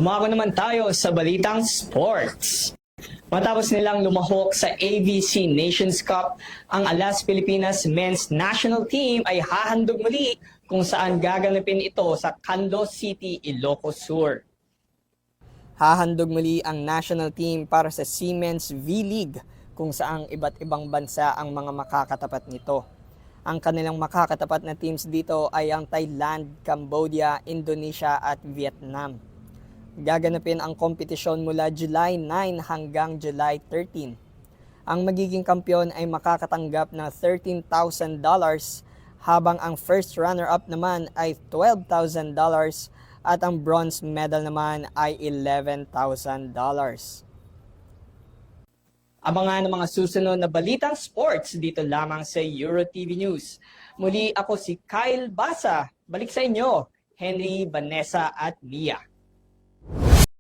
Dumako naman tayo sa balitang sports. Matapos nilang lumahok sa ABC Nations Cup, ang Alas Pilipinas Men's National Team ay hahandog muli kung saan gaganapin ito sa Canlo City, Ilocos Sur. Hahandog muli ang national team para sa Siemens V-League kung saang iba't ibang bansa ang mga makakatapat nito. Ang kanilang makakatapat na teams dito ay ang Thailand, Cambodia, Indonesia at Vietnam. Gaganapin ang kompetisyon mula July 9 hanggang July 13. Ang magiging kampiyon ay makakatanggap ng $13,000 habang ang first runner-up naman ay $12,000 at ang bronze medal naman ay $11,000. Abangan ang mga susunod na balitang sports dito lamang sa EuroTV News. Muli ako si Kyle Basa. Balik sa inyo, Henry, Vanessa at Mia.